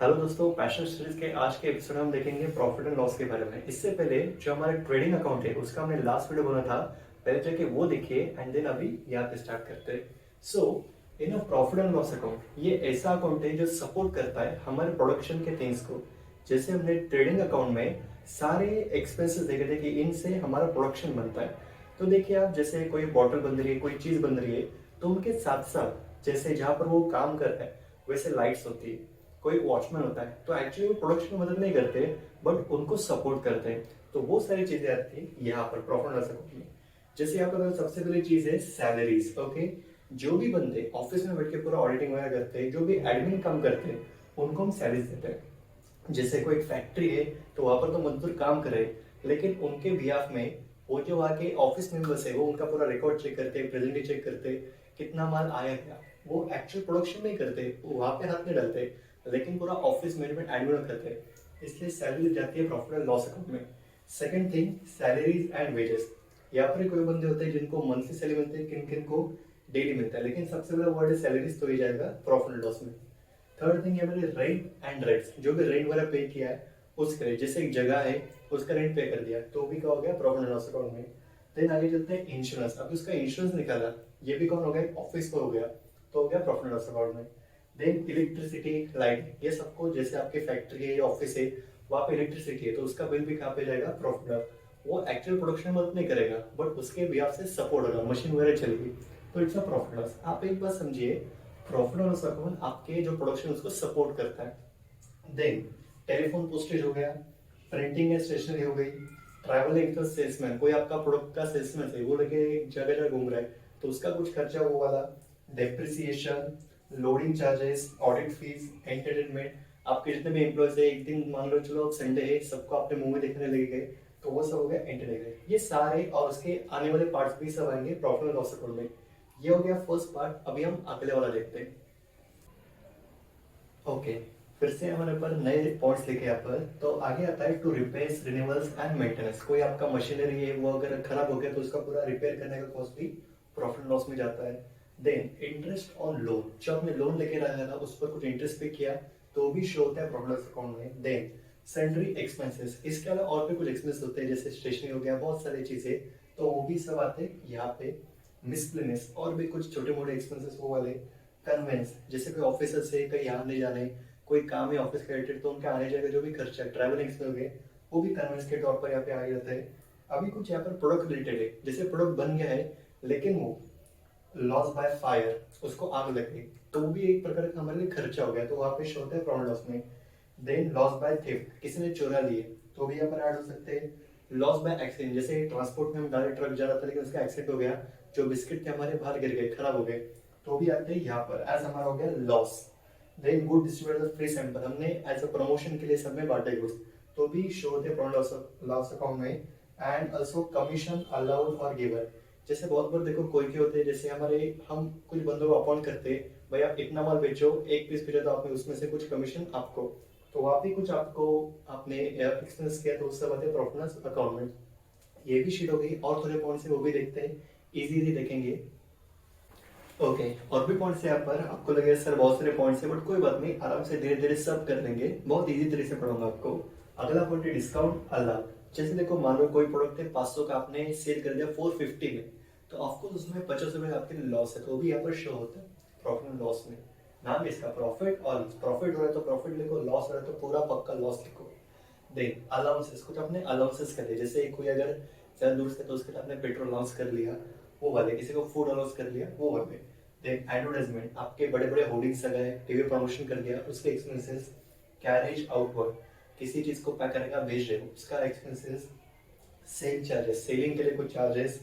Hello दोस्तों, passion series के आज के एपिसोड में हम देखेंगे प्रॉफिट एंड लॉस के बारे में। इससे पहले जो हमारा ट्रेडिंग अकाउंट है उसका हमने लास्ट वीडियो बना था, पहले जाके वो देखिए एंड देन अभी यहाँ पे स्टार्ट करते हैं। सो इन अ प्रॉफिट एंड लॉस अकाउंट, ये ऐसा अकाउंट है जो सपोर्ट करता है हमारे प्रोडक्शन के थिंग्स को। जैसे हमने ट्रेडिंग अकाउंट में सारे एक्सपेंसेस देखे थे कि इनसे हमारा प्रोडक्शन बनता है। तो देखिए आप, जैसे कोई बॉटल बन रही है, कोई चीज बन रही है, तो उनके साथ साथ जैसे जहाँ पर वो काम कर रहा है वैसे लाइट्स होती है, कोई वॉचमैन होता है, तो एक्चुअली वो प्रोडक्शन में मदद नहीं करते बट उनको सपोर्ट करते हैं। तो वो सारी चीजें आती है यहाँ पर प्रॉफिट लॉस अकाउंट में। जैसे यहाँ पर सबसे पहली चीज है सैलरीज। ओके, जो भी बंदे ऑफिस में बैठ के पूरा ऑडिटिंग वगैरह करते हैं, जो भी एडमिन काम करते हैं, उनको हम सैलरीज देते हैं। जैसे कोई फैक्ट्री है तो वहां पर तो मजदूर काम करे, लेकिन उनके बिहाफ में वो जो वहाँ के ऑफिस मेंबर्स है वो उनका पूरा रिकॉर्ड चेक करते हैं, प्रेजेंटली चेक करते हैं, कितना माल आया गया। वो एक्चुअल प्रोडक्शन नहीं करते, वो वहां पे हाथ नहीं डालते, लेकिन पूरा ऑफिस मैनेजमेंट एडमिन करते हैं। इसलिए सैलरी जाती है प्रॉफिट एंड लॉस अकाउंट में। Second thing, salaries and wages. यहाँ पर कोई बंदे होते हैं जिनको मंथली सैलरी मिलती है, किन किन को डेली मिलता है, लेकिन सबसे बड़ा वर्ड है सैलरीज, तो ही जाएगा प्रॉफिट एंड लॉस में। थर्ड थिंग है मेरे रेंट एंड रेंट्स, जो भी रेंट वगैरह पे किया है उसके लिए, जैसे एक जगह है उसका रेंट पे कर दिया तो भी क्या हो गया प्रॉफिट एंड लॉस अकाउंट में। देन आगे चलते हैं इंश्योरेंस। अब उसका इंश्योरेंस निकाला, ये भी कौन हो गया, ऑफिस पर हो गया, तो हो गया प्रॉफिट एंड लॉस अकाउंट में। देन इलेक्ट्रिसिटी, लाइट, ये सबको, जैसे आपकी फैक्ट्री है या ऑफिस है वहाँ पे इलेक्ट्रिसिटी है तो उसका बिल भी कहाँ पे जाएगा, प्रॉफिट। वो एक्चुअल प्रोडक्शन में मदद नहीं करेगा बट उसके बिहाफ से सपोर्ट होगा, मशीन वगैरह चलेगी, तो इट्स अ प्रॉफिट लॉस। आप एक बात समझिए, प्रॉफिट और लॉस अकाउंट आपके जो प्रोडक्शन उसको सपोर्ट करता है। देन टेलीफोन पोस्टेज हो गया, प्रिंटिंग एंड स्टेशनरी हो गई, ट्रैवल एक्सपेंस, सेल्समैन, कोई आपका प्रोडक्ट का सेल्समैन है वो लेके जगह जगह घूम रहा है तो उसका कुछ खर्चा वो वाला। Depreciation, loading charges, audit fees, entertainment, आपके जितने भी एम्प्लॉयज है, एक दिन मान लो चलो संडे है, सबको आपने मूवी देखने ले गए तो वो सब हो गया एंटरटेनमेंट। ये सारे और उसके आने वाले पार्ट्स भी सब आएंगे प्रॉफिट एंड लॉस अकाउंट में। ये हो गया फर्स्ट पार्ट। अभी हम अगले वाला देखते हैं। ओके, फिर से हमारे पास नए पॉइंट्स लिखे यहाँ पर। तो आगे आता है to repairs, renewals and maintenance. कोई आपका मशीनरी है वो अगर खराब हो गया तो उसका पूरा रिपेयर करने का कॉस्ट भी प्रॉफिट लॉस में जाता है। देन इंटरेस्ट ऑन लोन, जो आपने लोन लेके रखा था उस पर कुछ इंटरेस्ट पे किया तो भी शो होता है प्रॉफिट लॉस अकाउंट में। देन सैलरी एक्सपेंसेस, इसके अलावा और भी कुछ एक्सपेंस होते हैं जैसे स्टेशनरी हो गया, बहुत सारी चीजें, तो वो भी सब आते हैं यहाँ पे। मिसलेनियस, और भी कुछ छोटे मोटे एक्सपेंसेस वो वाले। कन्वेंस, जैसे कोई ऑफिसर से कहीं आने जाने, कोई काम है ऑफिस के रिलेटेड तो उनके आने जाने का जो भी खर्चा है, ट्रैवलिंग एक्सपेंस हो गए, वो भी कन्वेंस के तौर पर यहाँ पे आ जाता है। अभी कुछ यहाँ पर प्रोडक्ट रिलेटेड है, जैसे प्रोडक्ट बन गया है लेकिन वो लॉस बाय फायर, उसको आग लग गई, तो वो भी एक प्रकार का हमारे लिए खर्चा हो गया, तो वहां पे शो होता है प्रॉफिट लॉस में। देन लॉस बाय थेफ्ट, किसी ने चुरा लिए तो भी यहाँ पर ऐड हो सकते हैं। लॉस बाय एक्सीडेंट, जैसे ट्रांसपोर्ट में हम डायरेक्ट ट्रक जा रहा था लेकिन उसका एक्सीडेंट हो गया, जो बिस्किट थे हमारे बाहर गिर गए, खराब हो गए, तो भी आते हैं यहाँ पर एज हमारा हो गया loss. Then good distributor free sample, हमने एज अ प्रमोशन के लिए सब में बांटे गुड्स, तो भी शो होते हैं प्रॉफिट लॉस अकाउंट में। And also commission allowed for giver, जैसे बहुत बार देखो कोई के होते हैं, जैसे हमारे हम कुछ बंदों को अपॉइंट करते हैं, भाई आप इतना माल बेचो, एक पीस बेचा तो आपने उसमें से कुछ कमीशन आपको, तो वहाँ भी कुछ आपको आपने एक्सपेंस किया तो उससे बात है प्रॉफिट अकाउंट में। ये भी शीट हो गई, और थोड़े पॉइंट्स है वो भी देखते हैं, इजी इजी देखेंगे। ओके, और भी पॉइंट्स है यहाँ पर, आपको लगेगा सर बहुत सारे पॉइंट्स है बट कोई बात नहीं, आराम से धीरे धीरे सब कर लेंगे, बहुत इजी तरीके से पढ़ाऊंगा आपको। अगला पॉइंट है डिस्काउंट अलग। जैसे देखो मान लो कोई प्रोडक्ट है 500 का, आपने सेल कर दिया 450 में, तो ऑफकोर्स उसमें 50 रुपए का आपके लिए लॉस है, तो वो भी यहाँ पर शो होता है प्रॉफिट एंड लॉस में। नाम है इसका प्रॉफिट, और प्रॉफिट हो रहा है तो प्रॉफिट लिखो, लॉस हो रहा है तो पूरा पक्का लॉस लिखो। देन अलाउंसेस, कुछ अपने अलाउंसेस कर लिए, जैसे कोई अगर ज्यादा दूर से तो उसके लिए आपने पेट्रोल अलाउंस कर लिया, वो वाले, किसी को फूड अलाउंस कर लिया, वो वाले। देन एडवर्टाइजमेंट, आपके बड़े बड़े होर्डिंग्स लगाए, टीवी प्रमोशन कर दिया, उसके एक्सपेंसेस। कैरेज आउटवर्ड, किसी चीज को पैक करने का भेज रहे हो उसका एक्सपेंसेस। सेल चार्जेस, सेलिंग के लिए कुछ चार्जेस।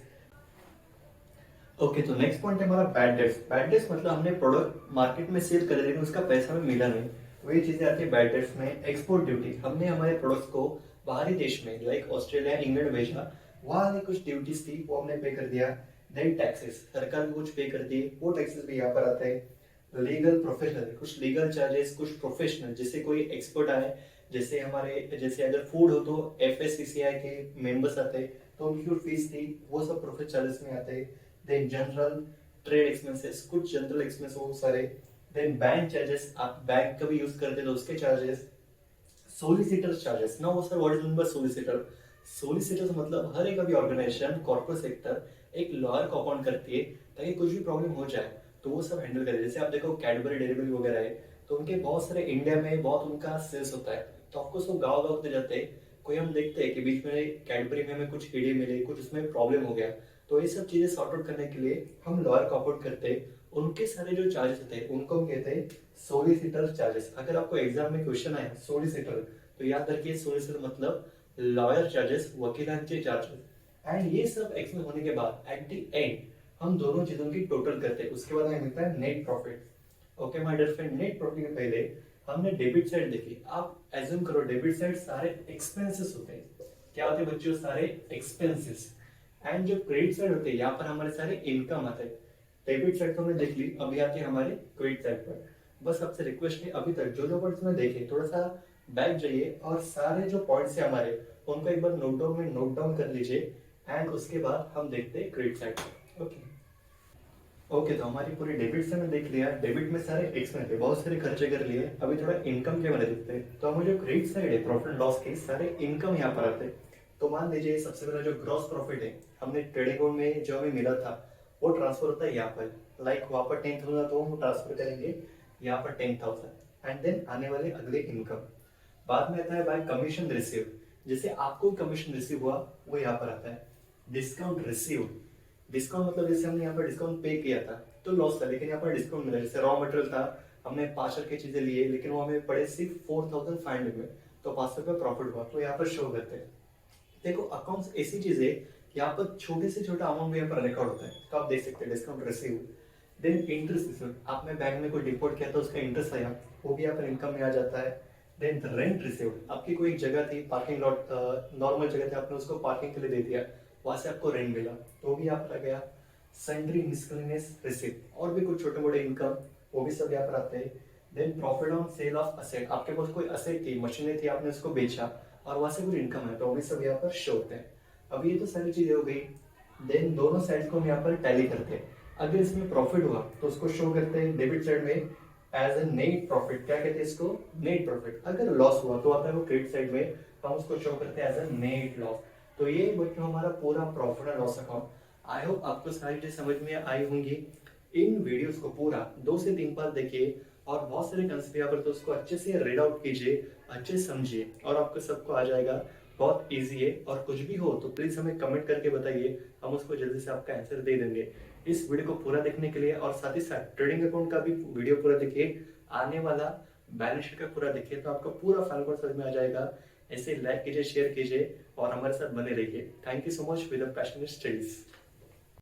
ओके, तो नेक्स्ट पॉइंट है हमारा बैड डेट्स। बैड डेट्स मतलब हमने प्रोडक्ट मार्केट में सेल कर दिया लेकिन उसका पैसा हमें मिला नहीं, वही चीजें आती है बैड डेट्स में। एक्सपोर्ट ड्यूटी, हमने हमारे प्रोडक्ट्स को बाहरी देश में लाइक ऑस्ट्रेलिया इंग्लैंड भेजा, वहां कुछ ड्यूटीज थी वो हमने पे कर दिया। देन टैक्सेस, सरकार को कुछ पे कर दिए, वो टैक्सेस भी यहाँ पर आते हैं। लीगल प्रोफेशनल, कुछ लीगल चार्जेस, कुछ प्रोफेशनल, जैसे कोई एक्सपर्ट आए, जैसे हमारे, जैसे अगर फूड हो तो FSCCI के मेंबर्स आते हैं तो उनकी फीस थी, वो सब प्रोफेशनल चार्जेस में आते हैं। देन जनरल ट्रेड एक्सपेंसेस, कुछ जनरल एक्सपेंस वो सारे। देन बैंक चार्जेस, आप बैंक का भी यूज करते तो उसके charges, solicitor charges. Now sir what is mean by solicitor? Solicitor मतलब हर एक अभी ऑर्गेनाइजेशन कॉर्पोरेट सेक्टर एक लॉयर को अपॉइंट करती है ताकि कुछ भी प्रॉब्लम हो जाए तो वो सब हैंडल करे। जैसे आप देखो कैडबरी डेयरी वगैरह है, तो उनके बहुत सारे इंडिया में बहुत उनका सेल्स होता है, तो आपको सब गाँव गाँव में जाते हैं, कोई हम देखते हैं कि बीच में कैडबरी में हमें कुछ कीड़े मिले, कुछ उसमें प्रॉब्लम हो गया, तो ये सब चीजें सॉर्ट आउट करने के लिए हम लॉयर को अपॉइंट करते हैं। उनके सारे जो चार्जेस होते हैं उनको हम कहते हैं सोलिसिटर चार्जेस। अगर आपको एग्जाम में क्वेश्चन आया सोलिसिटर, तो याद रखिए सोलिसिटर मतलब लॉयर चार्जेस, वकीलांचे चार्जेस। एंड ये सब एक्सप्लेन होने के बाद एट द एंड हम दोनों चीजों की टोटल करते हैं, उसके बाद हमें मिलता है net profit. Okay my dear friend, net profit के पहले हमने डेबिट साइड देखी। आप एज्यूम करो डेबिट साइड सारे एक्सपेंसेस होते हैं। क्या होते हैं बच्चों? सारे एक्सपेंसेस। एंड जो क्रेडिट साइड होते हैं यहाँ पर हमारे सारे इनकम आते हैं। डेबिट साइड तो हमने देख ली, अभी आते हैं हमारे क्रेडिट साइड पर। बस आपसे रिक्वेस्ट है, अभी तक जो जो पॉइंट्स में देखे थोड़ा सा बैक जाइए और सारे जो पॉइंट्स है हमारे उनको एक बार नोट डाउन कर लीजिए। एंड उसके बाद हम देखते हैं क्रेडिट साइड। ओके ओके, तो हमारी पूरी डेबिट से हमने देख लिया, डेबिट में सारे एक्सपेंस है, बहुत सारे खर्चे कर लिए। अभी थोड़ा इनकम के बारे में देखते हैं। तो हमें जो क्रेडिट साइड है प्रॉफिट लॉस के सारे इनकम यहाँ पर आते हैं। तो मान लीजिए सबसे पहला जो ग्रॉस प्रॉफिट है हमने ट्रेडिंग अकाउंट में जो हमें मिला था वो ट्रांसफर होता है यहाँ पर। लाइक वहां पर 10,000 तो हम ट्रांसफर करेंगे यहाँ पर 10,000। एंड देन आने वाले अगले इनकम। बाद में आता है बाय कमीशन रिसीव, जैसे आपको कमीशन रिसीव हुआ वो यहाँ पर आता है। डिस्काउंट रिसीव, डिस्काउंट मतलब जैसे हमने यहाँ पर डिस्काउंट पे किया था तो लॉस था, लेकिन यहाँ पर डिस्काउंट मिला। जैसे रॉ मटेरियल था, हमने 5 की चीजें लिए लेकिन वो हमें पड़े सिर्फ 4,500 में, तो 500 का प्रॉफिट हुआ, तो यहाँ पर शो करते हैं। देखो अकाउंट्स ऐसी चीज है, यहाँ पर छोटे से छोटा अमाउंट भी यहाँ पर रिकॉर्ड होता है, तो आप देख सकते हैं discount receive. Then interest receive, आपने बैंक में कोई डिपॉजिट किया तो उसका इंटरेस्ट आया, वो भी यहाँ पर इनकम में आ जाता है। देन रेंट रिसीव, आपकी कोई जगह थी पार्किंग लॉट, नॉर्मल जगह थी, आपने उसको पार्किंग के लिए दे दिया, वहां से आपको रेंट मिला, तो भी यहाँ पर आ गया। सैंड्री मिसलेनियस रिसीव, और भी कुछ छोटे मोटे इनकम, वो भी सब यहाँ पर आते हैं। Then profit on sale of asset, आपके पास कोई असेट थी, मशीनें थी, आपने उसको बेचा और वहां से कुछ इनकम है, तो वो भी सब यहाँ पर शो होते हैं। अब ये तो सारी चीजें हो गई। देन दोनों साइड को हम यहाँ पर टैली करते हैं। अगर इसमें प्रॉफिट हुआ तो उसको शो करते हैं डेबिट साइड में एज ए नेट प्रॉफिट, क्या कहते हैं इसको? Net profit. अगर लॉस हुआ तो आता है वो क्रेडिट साइड में, तो हम उसको शो करते हैं एज ए नेट लॉस। तो ये बच्चों हमारा पूरा profit and loss account. I hope आपको सारी चीज समझ में आई होंगी। इन वीडियोस को पूरा 2 से 3 बार देखिए और बहुत सारे कंसेप्ट यहाँ पर, तो उसको अच्छे से रीड आउट कीजिए, अच्छे से समझिए और आपको सबको आ जाएगा। बहुत इजी है, और कुछ भी हो तो प्लीज हमें कमेंट करके बताइए, हम उसको जल्दी से आपका आंसर दे देंगे। इस वीडियो को पूरा देखने के लिए और साथ ही साथ ट्रेडिंग अकाउंट का भी वीडियो पूरा देखिए, आने वाला बैलेंस शीट का पूरा देखिए, तो आपको पूरा फाइनल समझ में आ जाएगा। ऐसे लाइक कीजिए, शेयर कीजिए और हमारे साथ बने रहिए। Thank you so much with passionate studies.